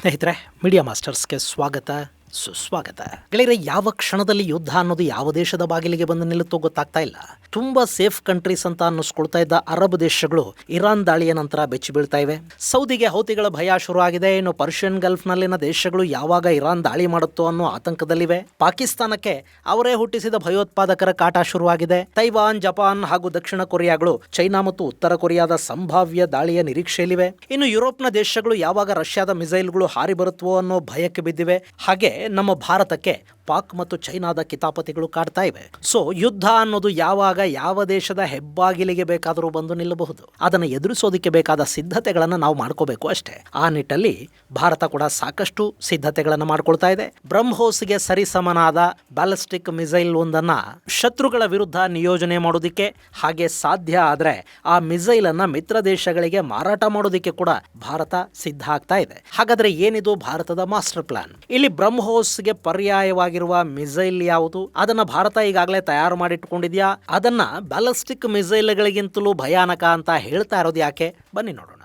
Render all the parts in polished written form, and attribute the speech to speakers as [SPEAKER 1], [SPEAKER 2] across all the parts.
[SPEAKER 1] ಸ್ನೇಹಿತರೆ, ಮೀಡಿಯಾ ಮಾಸ್ಟರ್ಸ್ಗೆ ಸ್ವಾಗತ ಸುಸ್ವಾಗತ. ಗೆಳೆಯರೆ, ಯಾವ ಕ್ಷಣದಲ್ಲಿ ಯುದ್ಧ ಅನ್ನೋದು ಯಾವ ದೇಶದ ಬಾಗಿಲಿಗೆ ಬಂದು ನಿಲ್ಲುತ್ತೋ ಗೊತ್ತಾಗ್ತಾ ಇಲ್ಲ. ತುಂಬಾ ಸೇಫ್ ಕಂಟ್ರೀಸ್ ಅಂತ ಅನ್ನಿಸ್ಕೊಳ್ತಾ ಇದ್ದ ಅರಬ್ ದೇಶಗಳು ಇರಾನ್ ದಾಳಿಯ ನಂತರ ಬೆಚ್ಚಿ ಬೀಳ್ತಾ ಇವೆ. ಸೌದಿಗೆ ಹೌತಿಗಳ ಭಯ ಶುರು ಆಗಿದೆ. ಇನ್ನು ಪರ್ಷಿಯನ್ ಗಲ್ಫ್ ನಲ್ಲಿನ ದೇಶಗಳು ಯಾವಾಗ ಇರಾನ್ ದಾಳಿ ಮಾಡುತ್ತೋ ಅನ್ನೋ ಆತಂಕದಲ್ಲಿವೆ. ಪಾಕಿಸ್ತಾನಕ್ಕೆ ಅವರೇ ಹುಟ್ಟಿಸಿದ ಭಯೋತ್ಪಾದಕರ ಕಾಟ ಶುರುವಾಗಿದೆ. ತೈವಾನ್, ಜಪಾನ್ ಹಾಗೂ ದಕ್ಷಿಣ ಕೊರಿಯಾಗಳು ಚೈನಾ ಮತ್ತು ಉತ್ತರ ಕೊರಿಯಾದ ಸಂಭಾವ್ಯ ದಾಳಿಯ ನಿರೀಕ್ಷೆಯಲ್ಲಿವೆ. ಇನ್ನು ಯುರೋಪ್ನ ದೇಶಗಳು ಯಾವಾಗ ರಷ್ಯಾದ ಮಿಸೈಲ್ಗಳು ಹಾರಿ ಬರುತ್ತವೋ ಅನ್ನೋ ಭಯಕ್ಕೆ ಬಿದ್ದಿವೆ. ಹಾಗೆ ನಮ್ಮ ಭಾರತಕ್ಕೆ ಪಾಕ್ ಮತ್ತು ಚೈನಾದ ಕಿತಾಪತಿಗಳು ಕಾಡ್ತಾ ಇವೆ. ಸೊ ಯುದ್ಧ ಅನ್ನೋದು ಯಾವಾಗ ಯಾವ ದೇಶದ ಹೆಬ್ಬಾಗಿಲಿಗೆ ಬೇಕಾದರೂ ಬಂದು ನಿಲ್ಲಬಹುದು. ಅದನ್ನು ಎದುರಿಸೋದಕ್ಕೆ ಬೇಕಾದ ಸಿದ್ಧತೆಗಳನ್ನು ನಾವು ಮಾಡ್ಕೋಬೇಕು ಅಷ್ಟೇ. ಆ ನಿಟ್ಟಲ್ಲಿ ಭಾರತ ಕೂಡ ಸಾಕಷ್ಟು ಸಿದ್ಧತೆಗಳನ್ನು ಮಾಡ್ಕೊಳ್ತಾ ಇದೆ. ಬ್ರಹ್ಮೋಸ್ಗೆ ಸರಿಸಮನಾದ ಬ್ಯಾಲಿಸ್ಟಿಕ್ ಮಿಸೈಲ್ ಒಂದನ್ನ ಶತ್ರುಗಳ ವಿರುದ್ಧ ನಿಯೋಜನೆ ಮಾಡೋದಕ್ಕೆ, ಹಾಗೆ ಸಾಧ್ಯ ಆದ್ರೆ ಆ ಮಿಸೈಲ್ ಅನ್ನ ಮಿತ್ರ ದೇಶಗಳಿಗೆ ಮಾರಾಟ ಮಾಡೋದಕ್ಕೆ ಕೂಡ ಭಾರತ ಸಿದ್ಧ ಆಗ್ತಾ ಇದೆ. ಹಾಗಾದ್ರೆ ಏನಿದು ಭಾರತದ ಮಾಸ್ಟರ್ ಪ್ಲಾನ್? ಇಲ್ಲಿ ಬ್ರಹ್ಮೋಸ್ಗೆ ಪರ್ಯಾಯವಾಗಿ ಮಿಸೈಲ್ ಯಾವುದು? ಅದನ್ನ ಭಾರತ ಈಗಾಗಲೇ ತಯಾರು ಮಾಡಿಟ್ಕೊಂಡಿದ್ಯಾ? ಅದನ್ನ ಬ್ಯಾಲಿಸ್ಟಿಕ್ ಮಿಸೈಲ್ಗಳಿಗಿಂತಲೂ ಭಯಾನಕ ಅಂತ ಹೇಳ್ತಾ ಇರೋದು ಯಾಕೆ? ಬನ್ನಿ ನೋಡೋಣ.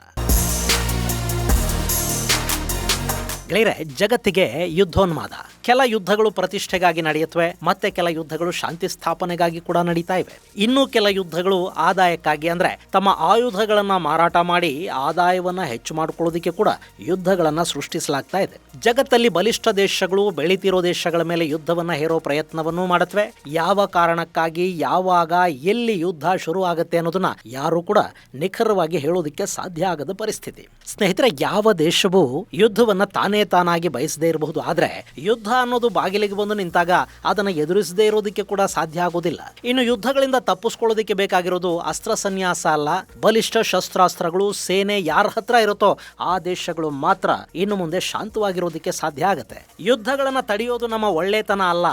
[SPEAKER 1] ಗೆಳೆಯರೆ, ಜಗತ್ತಿಗೆ ಯುದ್ಧೋನ್ಮಾದ. ಕೆಲ ಯುದ್ಧಗಳು ಪ್ರತಿಷ್ಠೆಗಾಗಿ ನಡೆಯುತ್ತವೆ, ಮತ್ತೆ ಕೆಲ ಯುದ್ಧಗಳು ಶಾಂತಿ ಸ್ಥಾಪನೆಗಾಗಿ ಕೂಡ ನಡೀತಾ ಇವೆ. ಇನ್ನೂ ಕೆಲ ಯುದ್ಧಗಳು ಆದಾಯಕ್ಕಾಗಿ, ಅಂದ್ರೆ ತಮ್ಮ ಆಯುಧಗಳನ್ನ ಮಾರಾಟ ಮಾಡಿ ಆದಾಯವನ್ನ ಹೆಚ್ಚು ಮಾಡಿಕೊಳ್ಳೋದಕ್ಕೆ ಕೂಡ ಯುದ್ಧಗಳನ್ನ ಸೃಷ್ಟಿಸಲಾಗ್ತಾ ಇದೆ. ಜಗತ್ತಲ್ಲಿ ಬಲಿಷ್ಠ ದೇಶಗಳು ಬೆಳೀತಿರೋ ದೇಶಗಳ ಮೇಲೆ ಯುದ್ಧವನ್ನ ಹೇರೋ ಪ್ರಯತ್ನವನ್ನು ಮಾಡುತ್ತವೆ. ಯಾವ ಕಾರಣಕ್ಕಾಗಿ, ಯಾವಾಗ, ಎಲ್ಲಿ ಯುದ್ಧ ಶುರು ಆಗುತ್ತೆ ಅನ್ನೋದನ್ನ ಯಾರು ಕೂಡ ನಿಖರವಾಗಿ ಹೇಳೋದಕ್ಕೆ ಸಾಧ್ಯ ಆಗದ ಪರಿಸ್ಥಿತಿ. ಸ್ನೇಹಿತರೆ, ಯಾವ ದೇಶವೂ ಯುದ್ಧವನ್ನ ತಾನಾಗಿ ಬಯಸದೇ ಇರಬಹುದು, ಆದ್ರೆ ಯುದ್ಧ ಅನ್ನೋದು ಬಾಗಿಲಿಗೆ ಬಂದು ನಿಂತಾಗ ಅದನ್ನ ಎದುರಿಸದೇ ಇರೋದಕ್ಕೆ ಕೂಡ ಸಾಧ್ಯ ಆಗೋದಿಲ್ಲ. ಇನ್ನು ಯುದ್ಧಗಳಿಂದ ತಪ್ಪಿಸ್ಕೊಳ್ಳೋದಕ್ಕೆ ಬೇಕಾಗಿರೋದು ಅಸ್ತ್ರ ಸನ್ಯಾಸ ಅಲ್ಲ, ಬಲಿಷ್ಠ ಶಸ್ತ್ರಾಸ್ತ್ರಗಳು, ಸೇನೆ ಯಾರ ಹತ್ರ ಇರುತ್ತೋ ಆ ದೇಶಗಳು ಮಾತ್ರ ಇನ್ನು ಮುಂದೆ ಶಾಂತವಾಗಿರೋದಕ್ಕೆ ಸಾಧ್ಯ ಆಗುತ್ತೆ. ಯುದ್ಧಗಳನ್ನ ತಡೆಯೋದು ನಮ್ಮ ಒಳ್ಳೆತನ ಅಲ್ಲ,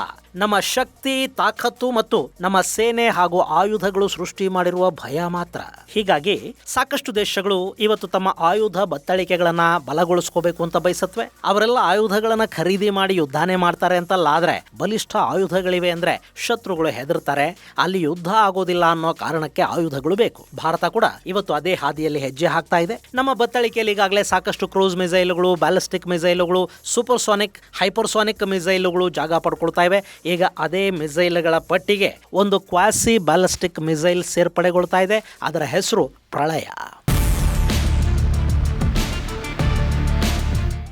[SPEAKER 1] ನಮ್ಮ ಶಕ್ತಿ, ತಾಕತ್ತು ಮತ್ತು ನಮ್ಮ ಸೇನೆ ಹಾಗೂ ಆಯುಧಗಳು ಸೃಷ್ಟಿ ಮಾಡಿರುವ ಭಯ ಮಾತ್ರ. ಹೀಗಾಗಿ ಸಾಕಷ್ಟು ದೇಶಗಳು ಇವತ್ತು ತಮ್ಮ ಆಯುಧ ಬತ್ತಳಿಕೆಗಳನ್ನ ಬಲಗೊಳಿಸ್ಕೋಬೇಕು ಅಂತ ಬಯಸತ್ವೆ. ಅವರೆಲ್ಲ ಆಯುಧಗಳನ್ನ ಖರೀದಿ ಮಾಡಿ ಯುದ್ಧನೇ ಮಾಡ್ತಾರೆ ಅಂತಲ್ಲ, ಆದ್ರೆ ಬಲಿಷ್ಠ ಆಯುಧಗಳಿವೆ ಅಂದ್ರೆ ಶತ್ರುಗಳು ಹೆದರ್ತಾರೆ, ಅಲ್ಲಿ ಯುದ್ಧ ಆಗೋದಿಲ್ಲ ಅನ್ನೋ ಕಾರಣಕ್ಕೆ ಆಯುಧಗಳು ಬೇಕು. ಭಾರತ ಕೂಡ ಇವತ್ತು ಅದೇ ಹಾದಿಯಲ್ಲಿ ಹೆಜ್ಜೆ ಹಾಕ್ತಾ ಇದೆ. ನಮ್ಮ ಬತ್ತಳಿಕೆಯಲ್ಲಿ ಈಗಾಗಲೇ ಸಾಕಷ್ಟು ಕ್ರೂಸ್ ಮಿಸೈಲ್ಗಳು, ಬ್ಯಾಲಿಸ್ಟಿಕ್ ಮಿಸೈಲ್ಗಳು, ಸೂಪರ್ಸೋನಿಕ್, ಹೈಪರ್ಸೋನಿಕ್ ಮಿಸೈಲ್ಗಳು ಜಾಗ ಪಡ್ಕೊಳ್ತಾ ಇವೆ. ಈಗ ಅದೇ ಮಿಸೈಲ್ಗಳ ಪಟ್ಟಿಗೆ ಒಂದು ಕ್ವಾಸಿ ಬ್ಯಾಲಿಸ್ಟಿಕ್ ಮಿಸೈಲ್ ಸೇರ್ಪಡೆಗೊಳ್ತಾ ಇದೆ. ಅದರ ಹೆಸರು ಪ್ರಳಯ.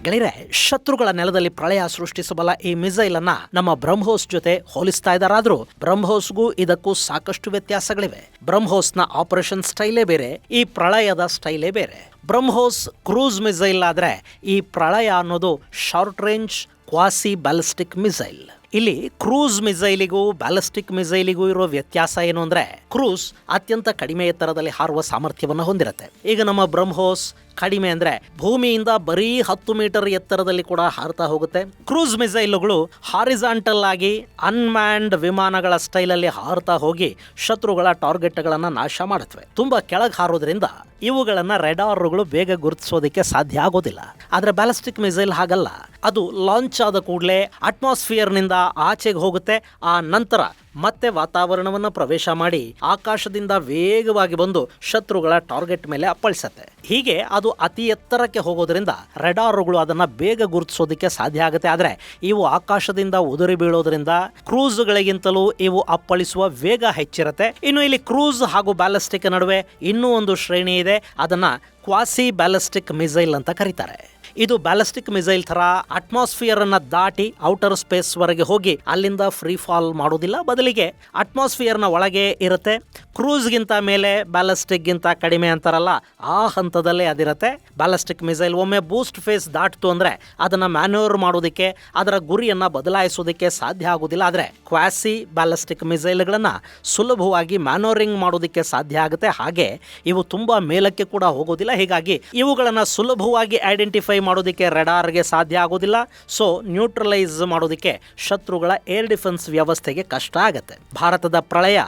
[SPEAKER 1] ಗೆಳೆಯರೆ, ಶತ್ರುಗಳ ನೆಲದಲ್ಲಿ ಪ್ರಳಯ ಸೃಷ್ಟಿಸಬಲ್ಲ ಈ ಮಿಸೈಲ್ ಅನ್ನ ನಮ್ಮ ಬ್ರಹ್ಮೋಸ್ ಜೊತೆ ಹೋಲಿಸ್ತಾ ಇದ್ದಾರಾದ್ರೂ ಬ್ರಹ್ಮೋಸ್ಗೂ ಇದಕ್ಕೂ ಸಾಕಷ್ಟು ವ್ಯತ್ಯಾಸಗಳಿವೆ. ಬ್ರಹ್ಮೋಸ್ನ ಆಪರೇಷನ್ ಸ್ಟೈಲೇ ಬೇರೆ, ಈ ಪ್ರಳಯದ ಸ್ಟೈಲೇ ಬೇರೆ. ಬ್ರಹ್ಮೋಸ್ ಕ್ರೂಸ್ ಮಿಸೈಲ್ ಆದ್ರೆ ಈ ಪ್ರಳಯ ಅನ್ನೋದು short range quasi ballistic missile. ಇಲ್ಲಿ ಕ್ರೂಸ್ ಮಿಸೈಲಿಗೂ ಬ್ಯಾಲಿಸ್ಟಿಕ್ ಮಿಸೈಲಿಗೂ ಇರೋ ವ್ಯತ್ಯಾಸ ಏನು ಅಂದ್ರೆ, ಕ್ರೂಸ್ ಅತ್ಯಂತ ಕಡಿಮೆ ಎತ್ತರದಲ್ಲಿ ಹಾರುವ ಸಾಮರ್ಥ್ಯವನ್ನು ಹೊಂದಿರುತ್ತೆ. ಈಗ ನಮ್ಮ ಬ್ರಹ್ಮೋಸ್ ಕಡಿಮೆ ಅಂದ್ರೆ ಭೂಮಿಯಿಂದ ಬರೀ 10 ಮೀಟರ್ ಎತ್ತರದಲ್ಲಿ ಕೂಡ ಹಾರ್ತಾ ಹೋಗುತ್ತೆ. ಕ್ರೂಸ್ ಮಿಸೈಲ್ಗಳು ಹಾರಿಜಾಂಟಲ್ ಆಗಿ ಅನ್ಮ್ಯಾನ್ಡ್ ವಿಮಾನಗಳ ಸ್ಟೈಲಲ್ಲಿ ಹಾರ್ತಾ ಹೋಗಿ ಶತ್ರುಗಳ ಟಾರ್ಗೆಟ್ಗಳನ್ನ ನಾಶ ಮಾಡುತ್ತವೆ. ತುಂಬಾ ಕೆಳಗೆ ಹಾರೋದ್ರಿಂದ ಇವುಗಳನ್ನ ರೆಡಾರ್ಗಳು ಬೇಗ ಗುರುತಿಸೋದಕ್ಕೆ ಸಾಧ್ಯ ಆಗೋದಿಲ್ಲ. ಆದ್ರೆ ಬ್ಯಾಲಿಸ್ಟಿಕ್ ಮಿಸೈಲ್ ಹಾಗಲ್ಲ, ಅದು ಲಾಂಚ್ ಆದ ಕೂಡಲೇ ಅಟ್ಮಾಸ್ಫಿಯರ್ ನಿಂದ ಆಚೆಗೆ ಹೋಗುತ್ತೆ. ಆ ನಂತರ ಮತ್ತೆ ವಾತಾವರಣವನ್ನು ಪ್ರವೇಶ ಮಾಡಿ ಆಕಾಶದಿಂದ ವೇಗವಾಗಿ ಬಂದು ಶತ್ರುಗಳ ಟಾರ್ಗೆಟ್ ಮೇಲೆ ಅಪ್ಪಳಿಸುತ್ತೆ. ಹೀಗೆ ಅದು ಅತಿ ಎತ್ತರಕ್ಕೆ ಹೋಗೋದ್ರಿಂದ ರೆಡಾರ್ಗಳು ಅದನ್ನ ಬೇಗ ಗುರುತಿಸೋದಕ್ಕೆ ಸಾಧ್ಯ ಆಗುತ್ತೆ. ಆದ್ರೆ ಇವು ಆಕಾಶದಿಂದ ಉದುರಿ ಬೀಳೋದ್ರಿಂದ ಕ್ರೂಸ್ಗಳಿಗಿಂತಲೂ ಇವು ಅಪ್ಪಳಿಸುವ ವೇಗ ಹೆಚ್ಚಿರುತ್ತೆ. ಇನ್ನು ಇಲ್ಲಿ ಕ್ರೂಸ್ ಹಾಗೂ ಬ್ಯಾಲಿಸ್ಟಿಕ್ ನಡುವೆ ಇನ್ನೂ ಒಂದು ಶ್ರೇಣಿ ಇದೆ, ಅದನ್ನ ಕ್ವಾಸಿ ಬ್ಯಾಲಿಸ್ಟಿಕ್ ಮಿಸೈಲ್ ಅಂತ ಕರೀತಾರೆ. ಇದು ಬ್ಯಾಲಿಸ್ಟಿಕ್ ಮಿಸೈಲ್ ತರ ಅಟ್ಮಾಸ್ಫಿಯರ್ ಅನ್ನ ದಾಟಿ ಔಟರ್ ಸ್ಪೇಸ್ ವರೆಗೆ ಹೋಗಿ ಅಲ್ಲಿಂದ ಫ್ರೀ ಫಾಲ್ ಮಾಡೋದಿಲ್ಲ, ಬದಲಿಗೆ ಅಟ್ಮಾಸ್ಫಿಯರ್ ನ ಒಳಗೆ ಇರುತ್ತೆ. ಕ್ರೂಸ್ ಗಿಂತ ಮೇಲೆ ಬ್ಯಾಲಿಸ್ಟಿಕ್ ಗಿಂತ ಕಡಿಮೆ ಅಂತಾರಲ್ಲ, ಆ ಹಂತದಲ್ಲೇ ಅದಿರುತ್ತೆ. ಬ್ಯಾಲಿಸ್ಟಿಕ್ ಮಿಸೈಲ್ ಒಮ್ಮೆ ಬೂಸ್ಟ್ ಫೇಸ್ ದಾಟ್ತು ಅಂದ್ರೆ ಅದನ್ನ ಮ್ಯಾನ್ಯೂರ್ ಮಾಡೋದಕ್ಕೆ, ಅದರ ಗುರಿಯನ್ನ ಬದಲಾಯಿಸೋದಕ್ಕೆ ಸಾಧ್ಯ ಆಗೋದಿಲ್ಲ. ಆದ್ರೆ ಕ್ವಾಸಿ ಬ್ಯಾಲಿಸ್ಟಿಕ್ ಮಿಸೈಲ್ಗಳನ್ನ ಸುಲಭವಾಗಿ ಮ್ಯಾನ್ಯೂರಿಂಗ್ ಮಾಡೋದಕ್ಕೆ ಸಾಧ್ಯ ಆಗುತ್ತೆ. ಹಾಗೆ ಇವು ತುಂಬಾ ಮೇಲಕ್ಕೆ ಕೂಡ ಹೋಗೋದಿಲ್ಲ. ಹೀಗಾಗಿ ಇವುಗಳನ್ನ ಸುಲಭವಾಗಿ ಐಡೆಂಟಿಫೈ ಮಾಡೋದಕ್ಕೆ ರೆಡಾರ್ಗೆ ಸಾಧ್ಯ ಆಗೋದಿಲ್ಲ. ಸೊ ನ್ಯೂಟ್ರಲೈಸ್ ಮಾಡೋದಕ್ಕೆ ಶತ್ರುಗಳ ಏರ್ ಡಿಫೆನ್ಸ್ ವ್ಯವಸ್ಥೆಗೆ ಕಷ್ಟ ಆಗುತ್ತೆ. ಭಾರತದ ಪ್ರಳಯ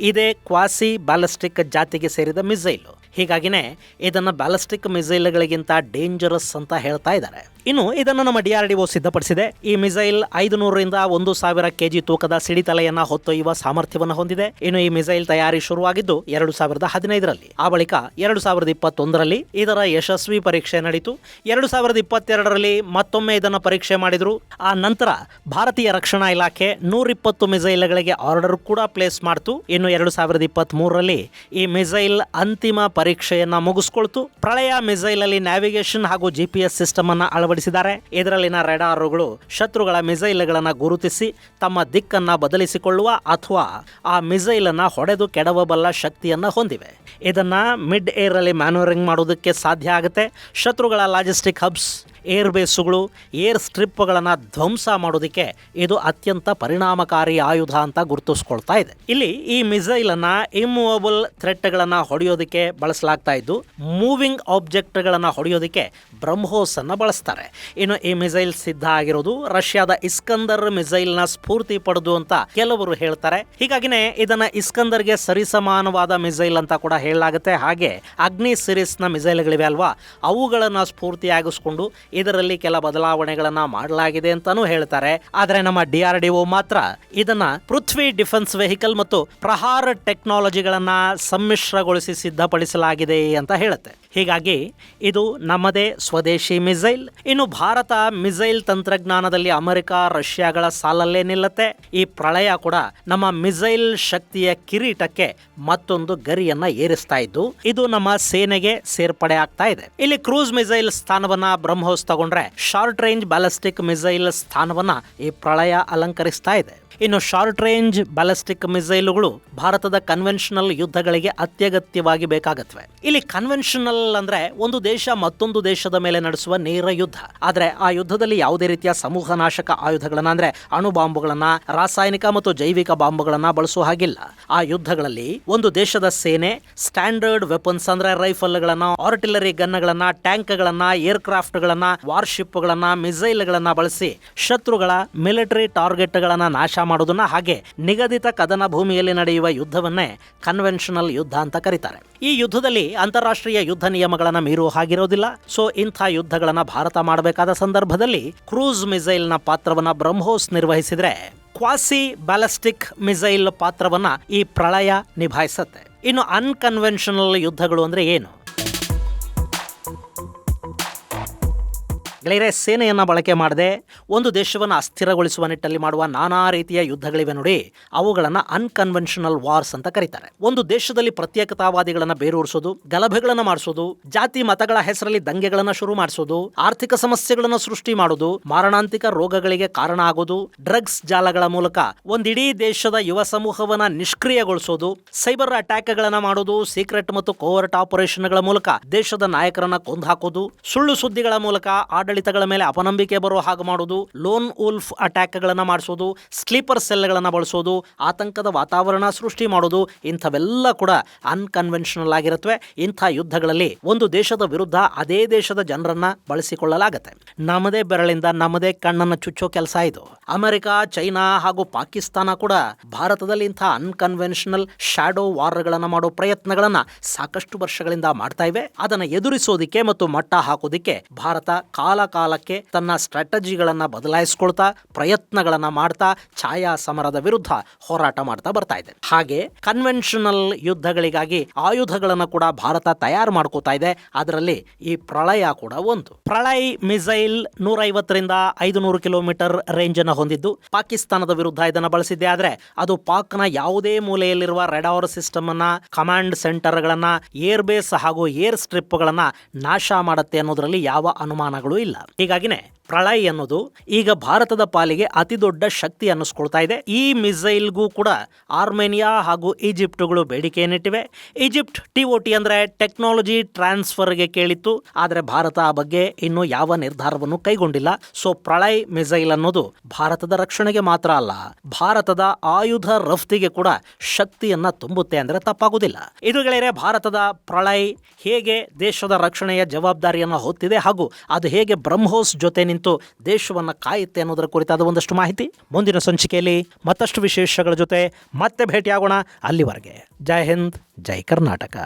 [SPEAKER 1] ಇದೇ ಕ್ವಾಸಿ ಬ್ಯಾಲಿಸ್ಟಿಕ್ ಜಾತಿಗೆ ಸೇರಿದ ಮಿಸೈಲ್. ಹೀಗಾಗಿನೇ ಇದನ್ನ ಬ್ಯಾಲಿಸ್ಟಿಕ್ ಮಿಸೈಲ್ಗಳಿಗಿಂತ ಡೇಂಜರಸ್ ಅಂತ ಹೇಳ್ತಾ ಇದ್ದಾರೆ. ಇನ್ನು ಇದನ್ನು ನಮ್ಮ DRDO ಸಿದ್ಧಪಡಿಸಿದೆ. ಈ ಮಿಸೈಲ್ 500ರಿಂದ 1000 kg ತೂಕದ ಸಿಡಿತಲೆಯನ್ನ ಹೊತ್ತೊಯ್ಯುವ ಸಾಮರ್ಥ್ಯವನ್ನು ಹೊಂದಿದೆ. ಇನ್ನು ಈ ಮಿಸೈಲ್ ತಯಾರಿ ಶುರುವಾಗಿದ್ದು 2015ರಲ್ಲಿ. ಆ ಬಳಿಕ 2021ರಲ್ಲಿ ಇದರ ಯಶಸ್ವಿ ಪರೀಕ್ಷೆ ನಡೆಯಿತು. 2022ರಲ್ಲಿ ಮತ್ತೊಮ್ಮೆ ಇದನ್ನು ಪರೀಕ್ಷೆ ಮಾಡಿದ್ರು. ಆ ನಂತರ ಭಾರತೀಯ ರಕ್ಷಣಾ ಇಲಾಖೆ 120 ಮಿಸೈಲ್ಗಳಿಗೆ ಆರ್ಡರ್ ಕೂಡ ಪ್ಲೇಸ್ ಮಾಡ್ತು. ಇನ್ನು 2023ರಲ್ಲಿ ಈ ಮಿಸೈಲ್ ಅಂತಿಮ ಪರೀಕ್ಷೆಯನ್ನ ಮುಗಿಸ್ಕೊಳ್ತು. ಪ್ರಳಯ ಮಿಸೈಲ್ ಅಲ್ಲಿ ನ್ಯಾವಿಗೇಷನ್ ಹಾಗೂ GPS ಸಿಸ್ಟಮ್ ಅನ್ನ ಅಳವಡಿಸಿದ್ದಾರೆ. ಇದರಲ್ಲಿನ ರೆಡಾರ್ಗಳು ಶತ್ರುಗಳ ಮಿಸೈಲ್ಗಳನ್ನ ಗುರುತಿಸಿ ತಮ್ಮ ದಿಕ್ಕನ್ನ ಬದಲಿಸಿಕೊಳ್ಳುವ ಅಥವಾ ಆ ಮಿಸೈಲ್ ಅನ್ನ ಹೊಡೆದು ಕೆಡವಬಲ್ಲ ಶಕ್ತಿಯನ್ನ ಹೊಂದಿವೆ. ಇದನ್ನ ಮಿಡ್ ಏರ್ ಅಲ್ಲಿ ಮ್ಯಾನುವರಿಂಗ್ ಮಾಡೋದಕ್ಕೆ ಸಾಧ್ಯ ಆಗುತ್ತೆ. ಶತ್ರುಗಳ ಲಾಜಿಸ್ಟಿಕ್ ಹಬ್ಸ್, ಏರ್ ಬೇಸುಗಳು, ಏರ್ ಸ್ಟ್ರಿಪ್ಗಳನ್ನು ಧ್ವಂಸ ಮಾಡೋದಕ್ಕೆ ಇದು ಅತ್ಯಂತ ಪರಿಣಾಮಕಾರಿ ಆಯುಧ ಅಂತ ಗುರುತಿಸ್ಕೊಳ್ತಾ ಇದೆ. ಇಲ್ಲಿ ಈ ಮಿಸೈಲ್ ಅನ್ನ ಇಮ್ಮೂವಬಲ್ ಥ್ರೆಟ್ಗಳನ್ನು ಹೊಡೆಯೋದಕ್ಕೆ ಬಳಸಲಾಗ್ತಾ ಇದ್ದು, ಮೂವಿಂಗ್ ಆಬ್ಜೆಕ್ಟ್ಗಳನ್ನು ಹೊಡೆಯೋದಕ್ಕೆ ಬ್ರಹ್ಮೋಸ್ ಅನ್ನ ಬಳಸ್ತಾರೆ. ಇನ್ನು ಈ ಮಿಸೈಲ್ ಸಿದ್ಧ ಆಗಿರೋದು ರಷ್ಯಾದ ಇಸ್ಕಂದರ್ ಮಿಸೈಲ್ನ ಸ್ಫೂರ್ತಿ ಪಡೆದು ಅಂತ ಕೆಲವರು ಹೇಳ್ತಾರೆ. ಹೀಗಾಗಿನೇ ಇದನ್ನ ಇಸ್ಕಂದರ್ಗೆ ಸರಿಸಮಾನವಾದ ಮಿಸೈಲ್ ಅಂತ ಕೂಡ ಹೇಳಲಾಗುತ್ತೆ. ಹಾಗೆ ಅಗ್ನಿ ಸಿರೀಸ್ನ ಮಿಸೈಲ್ಗಳಿವೆ ಅಲ್ವಾ, ಅವುಗಳನ್ನ ಸ್ಫೂರ್ತಿಯಾಗಿಸ್ಕೊಂಡು ಇದರಲ್ಲಿ ಕೆಲ ಬದಲಾವಣೆಗಳನ್ನ ಮಾಡಲಾಗಿದೆ ಅಂತಾನೂ ಹೇಳ್ತಾರೆ. ಆದರೆ ನಮ್ಮ DRDO ಮಾತ್ರ ಇದನ್ನ ಪೃಥ್ವಿ ಡಿಫೆನ್ಸ್ ವೆಹಿಕಲ್ ಮತ್ತು ಪ್ರಹಾರ ಟೆಕ್ನಾಲಜಿಗಳನ್ನ ಸಮ್ಮಿಶ್ರಗೊಳಿಸಿ ಸಿದ್ಧಪಡಿಸಲಾಗಿದೆ ಅಂತ ಹೇಳುತ್ತೆ. ಹೀಗಾಗಿ ಇದು ನಮ್ಮದೇ ಸ್ವದೇಶಿ ಮಿಸೈಲ್. ಇನ್ನು ಭಾರತ ಮಿಸೈಲ್ ತಂತ್ರಜ್ಞಾನದಲ್ಲಿ ಅಮೆರಿಕ, ರಷ್ಯಾಗಳ ಸಾಲಲ್ಲೇ ನಿಲ್ಲುತ್ತೆ. ಈ ಪ್ರಳಯ ಕೂಡ ನಮ್ಮ ಮಿಸೈಲ್ ಶಕ್ತಿಯ ಕಿರೀಟಕ್ಕೆ ಮತ್ತೊಂದು ಗರಿಯನ್ನ ಏರಿಸ್ತಾ ಇದ್ದು, ಇದು ನಮ್ಮ ಸೇನೆಗೆ ಸೇರ್ಪಡೆ ಆಗ್ತಾ ಇದೆ. ಇಲ್ಲಿ ಕ್ರೂಸ್ ಮಿಸೈಲ್ ಸ್ಥಾನವನ್ನ ಬ್ರಹ್ಮೋಸ್ ತಗೊಂಡ್ರೆ, ಶಾರ್ಟ್ ರೇಂಜ್ ಬ್ಯಾಲಿಸ್ಟಿಕ್ ಮಿಸೈಲ್ ಸ್ಥಾನವನ್ನ ಈ ಪ್ರಳಯ ಅಲಂಕರಿಸ್ತಾ ಇದೆ. ಇನ್ನು ಶಾರ್ಟ್ ರೇಂಜ್ ಬ್ಯಾಲಿಸ್ಟಿಕ್ ಮಿಸೈಲುಗಳು ಭಾರತದ ಕನ್ವೆನ್ಷನಲ್ ಯುದ್ಧಗಳಿಗೆ ಅತ್ಯಗತ್ಯವಾಗಿ ಬೇಕಾಗತ್ವೆ. ಇಲ್ಲಿ ಕನ್ವೆನ್ಷನಲ್ ಅಂದ್ರೆ ಒಂದು ದೇಶ ಮತ್ತೊಂದು ದೇಶದ ಮೇಲೆ ನಡೆಸುವ ನೇರ ಯುದ್ಧ. ಆದ್ರೆ ಆ ಯುದ್ಧದಲ್ಲಿ ಯಾವುದೇ ರೀತಿಯ ಸಮೂಹ ನಾಶಕ ಆಯುಧಗಳನ್ನ ಅಂದ್ರೆ ಅಣುಬಾಂಬುಗಳನ್ನ, ರಾಸಾಯನಿಕ ಮತ್ತು ಜೈವಿಕ ಬಾಂಬುಗಳನ್ನ ಬಳಸುವ ಹಾಗಿಲ್ಲ. ಆ ಯುದ್ಧಗಳಲ್ಲಿ ಒಂದು ದೇಶದ ಸೇನೆ ಸ್ಟ್ಯಾಂಡರ್ಡ್ ವೆಪನ್ಸ್ ಅಂದ್ರೆ ರೈಫಲ್ಗಳನ್ನ, ಆರ್ಟಿಲರಿ ಗನ್ಗಳನ್ನ, ಟ್ಯಾಂಕ್ಗಳನ್ನ, ಏರ್ಕ್ರಾಫ್ಟ್ ಗಳನ್ನ, ವಾರ್ಶಿಪ್ ಗಳನ್ನ, ಮಿಸೈಲ್ಗಳನ್ನ ಬಳಸಿ ಶತ್ರುಗಳ ಮಿಲಿಟರಿ ಟಾರ್ಗೆಟ್ಗಳನ್ನ ನಾಶ ಮಾಡೋದನ್ನ, ಹಾಗೆ ನಿಗದಿತ ಕದನ ಭೂಮಿಯಲ್ಲಿ ನಡೆಯುವ ಯುದ್ಧವನ್ನೇ ಕನ್ವೆನ್ಷನಲ್ ಯುದ್ಧ ಅಂತ ಕರೀತಾರೆ. ಈ ಯುದ್ಧದಲ್ಲಿ ಅಂತಾರಾಷ್ಟ್ರೀಯ ಯುದ್ಧ ನಿಯಮಗಳನ್ನ ಮೀರುವ ಹಾಗಿರೋದಿಲ್ಲ. ಸೊ ಇಂಥ ಯುದ್ಧಗಳನ್ನ ಭಾರತ ಮಾಡಬೇಕಾದ ಸಂದರ್ಭದಲ್ಲಿ ಕ್ರೂಸ್ ಮಿಸೈಲ್ ನ ಪಾತ್ರವನ್ನ ಬ್ರಹ್ಮೋಸ್ ನಿರ್ವಹಿಸಿದ್ರೆ, ಕ್ವಾಸಿ ಬ್ಯಾಲಿಸ್ಟಿಕ್ ಮಿಸೈಲ್ ಪಾತ್ರವನ್ನ ಈ ಪ್ರಳಯ ನಿಭಾಯಿಸುತ್ತೆ. ಇನ್ನು ಅನ್ಕನ್ವೆನ್ಷನಲ್ ಯುದ್ಧಗಳು ಅಂದ್ರೆ ಏನು? ಗೆಳೆಯರೆ, ಸೇನೆಯನ್ನು ಬಳಕೆ ಮಾಡದೆ ಒಂದು ದೇಶವನ್ನು ಅಸ್ಥಿರಗೊಳಿಸುವ ನಿಟ್ಟಲ್ಲಿ ಮಾಡುವ ನಾನಾ ರೀತಿಯ ಯುದ್ಧಗಳಿವೆ ನೋಡಿ, ಅವುಗಳನ್ನು ಅನ್ಕನ್ವೆನ್ಷನಲ್ ವಾರ್ಸ್ ಅಂತ ಕರೀತಾರೆ. ಒಂದು ದೇಶದಲ್ಲಿ ಪ್ರತ್ಯೇಕತಾವಾದಿಗಳನ್ನು ಬೇರೂರಿಸೋದು, ಗಲಭೆಗಳನ್ನು ಮಾಡಿಸೋದು, ಜಾತಿ ಮತಗಳ ಹೆಸರಲ್ಲಿ ದಂಗೆಗಳನ್ನು ಶುರು ಮಾಡಿಸೋದು, ಆರ್ಥಿಕ ಸಮಸ್ಯೆಗಳನ್ನು ಸೃಷ್ಟಿ ಮಾಡೋದು, ಮಾರಣಾಂತಿಕ ರೋಗಗಳಿಗೆ ಕಾರಣ ಆಗೋದು, ಡ್ರಗ್ಸ್ ಜಾಲಗಳ ಮೂಲಕ ಒಂದಿಡೀ ದೇಶದ ಯುವ ಸಮೂಹವನ್ನ ನಿಷ್ಕ್ರಿಯಗೊಳಿಸೋದು, ಸೈಬರ್ ಅಟ್ಯಾಕ್ಗಳನ್ನು ಮಾಡೋದು, ಸೀಕ್ರೆಟ್ ಮತ್ತು ಕೋವರ್ಟ್ ಆಪರೇಷನ್ಗಳ ಮೂಲಕ ದೇಶದ ನಾಯಕರನ್ನ ಕೊಂದು ಹಾಕೋದು, ಸುಳ್ಳು ಸುದ್ದಿಗಳ ಮೂಲಕ ಆಡಳಿತಗಳ ಮೇಲೆ ಅಪನಂಬಿಕೆ ಬರೋ ಹಾಗೆ ಮಾಡೋದು, ಲೋನ್ ಉಲ್ಫ್ ಅಟ್ಯಾಕ್ಗಳನ್ನು ಮಾಡಿಸೋದು, ಸ್ಲೀಪರ್ ಸೆಲ್ಗಳನ್ನು ಬಳಸೋದು, ಆತಂಕದ ವಾತಾವರಣ ಸೃಷ್ಟಿ ಮಾಡೋದು, ಇಂಥವೆಲ್ಲ ಕೂಡ ಅನ್ಕನ್ವೆನ್ಷನಲ್ ಆಗಿರುತ್ತವೆ. ಇಂಥ ಯುದ್ಧಗಳಲ್ಲಿ ಒಂದು ದೇಶದ ವಿರುದ್ಧ ಅದೇ ದೇಶದ ಜನರನ್ನ ಬಳಸಿಕೊಳ್ಳಲಾಗತ್ತೆ. ನಮ್ಮದೇ ಬೆರಳಿಂದ ನಮ್ಮದೇ ಕಣ್ಣನ್ನು ಚುಚ್ಚೋ ಕೆಲಸ ಇದು. ಅಮೆರಿಕ, ಚೈನಾ ಹಾಗೂ ಪಾಕಿಸ್ತಾನ ಕೂಡ ಭಾರತದಲ್ಲಿ ಇಂಥ ಅನ್ಕನ್ವೆನ್ಷನಲ್ ಶಾಡೋ ವಾರ್ಗಳನ್ನು ಮಾಡೋ ಪ್ರಯತ್ನಗಳನ್ನ ಸಾಕಷ್ಟು ವರ್ಷಗಳಿಂದ ಮಾಡ್ತಾ ಇವೆ. ಅದನ್ನು ಎದುರಿಸೋದಿಕ್ಕೆ ಮತ್ತು ಮಟ್ಟ ಹಾಕೋದಿಕ್ಕೆ ಭಾರತ ಕಾಲಕ್ಕೆ ತನ್ನ ಸ್ಟ್ರಾಟಜಿಗಳನ್ನ ಬದಲಾಯಿಸಿಕೊಳ್ತಾ, ಪ್ರಯತ್ನಗಳನ್ನ ಮಾಡ್ತಾ, ಛಾಯಾ ಸಮರದ ವಿರುದ್ಧ ಹೋರಾಟ ಮಾಡ್ತಾ ಬರ್ತಾ ಇದೆ. ಹಾಗೆ ಕನ್ವೆನ್ಷನಲ್ ಯುದ್ಧಗಳಿಗಾಗಿ ಆಯುಧಗಳನ್ನು ಕೂಡ ಭಾರತ ತಯಾರು ಮಾಡ್ಕೋತಾ ಇದೆ. ಅದರಲ್ಲಿ ಈ ಪ್ರಳಯ ಕೂಡ ಒಂದು. ಪ್ರಳಯ್ ಮಿಸೈಲ್ 150ರಿಂದ 500 ಕಿಲೋಮೀಟರ್ ರೇಂಜ್ ಅನ್ನು ಹೊಂದಿದ್ದು, ಪಾಕಿಸ್ತಾನದ ವಿರುದ್ಧ ಇದನ್ನು ಬಳಸಿದ್ದೆ. ಆದ್ರೆ ಅದು ಪಾಕ್ನ ಯಾವುದೇ ಮೂಲೆಯಲ್ಲಿರುವ ರೆಡಾರ್ ಸಿಸ್ಟಮ್ ಅನ್ನ, ಕಮಾಂಡ್ ಸೆಂಟರ್ ಗಳನ್ನ, ಏರ್ ಬೇಸ್ ಹಾಗೂ ಏರ್ ಸ್ಟ್ರಿಪ್ ಗಳನ್ನ ನಾಶ ಮಾಡುತ್ತೆ ಅನ್ನೋದ್ರಲ್ಲಿ ಯಾವ ಅನುಮಾನಗಳು ಇಲ್ಲ. ಹೀಗಾಗಿನೇ ಪ್ರಳಯ್ ಅನ್ನೋದು ಈಗ ಭಾರತದ ಪಾಲಿಗೆ ಅತಿ ದೊಡ್ಡ ಶಕ್ತಿ ಅನ್ನಿಸ್ಕೊಳ್ತಾ ಇದೆ. ಈ ಮಿಸೈಲ್ಗೂ ಕೂಡ ಆರ್ಮೇನಿಯಾ ಹಾಗೂ ಈಜಿಪ್ಟ್ಗಳು ಬೇಡಿಕೆಯನ್ನಿಟ್ಟಿವೆ. ಈಜಿಪ್ಟ್ TOT ಅಂದ್ರೆ ಟೆಕ್ನಾಲಜಿ ಟ್ರಾನ್ಸ್ಫರ್ಗೆ ಕೇಳಿತ್ತು. ಆದರೆ ಭಾರತ ಆ ಬಗ್ಗೆ ಇನ್ನೂ ಯಾವ ನಿರ್ಧಾರವನ್ನು ಕೈಗೊಂಡಿಲ್ಲ. ಸೊ ಪ್ರಳಯ್ ಮಿಸೈಲ್ ಅನ್ನೋದು ಭಾರತದ ರಕ್ಷಣೆಗೆ ಮಾತ್ರ ಅಲ್ಲ, ಭಾರತದ ಆಯುಧ ರಫ್ತಿಗೆ ಕೂಡ ಶಕ್ತಿಯನ್ನ ತುಂಬುತ್ತೆ ಅಂದ್ರೆ ತಪ್ಪಾಗುವುದಿಲ್ಲ. ಇದು ಗೆಳೆಯರೆ, ಭಾರತದ ಪ್ರಳಯ್ ಹೇಗೆ ದೇಶದ ರಕ್ಷಣೆಯ ಜವಾಬ್ದಾರಿಯನ್ನು ಹೊತ್ತಿದೆ ಹಾಗೂ ಅದು ಹೇಗೆ ಬ್ರಹ್ಮೋಸ್ ಜೊತೆ ನಿಂತು ದೇಶವನ್ನು ಕಾಯುತ್ತೆ ಅನ್ನೋದರ ಕುರಿತಾದ ಒಂದಷ್ಟು ಮಾಹಿತಿ. ಮುಂದಿನ ಸಂಚಿಕೆಯಲ್ಲಿ ಮತ್ತಷ್ಟು ವಿಶೇಷಗಳ ಜೊತೆ ಮತ್ತೆ ಭೇಟಿಯಾಗೋಣ. ಅಲ್ಲಿವರೆಗೆ ಜೈ ಹಿಂದ್, ಜೈ ಕರ್ನಾಟಕ.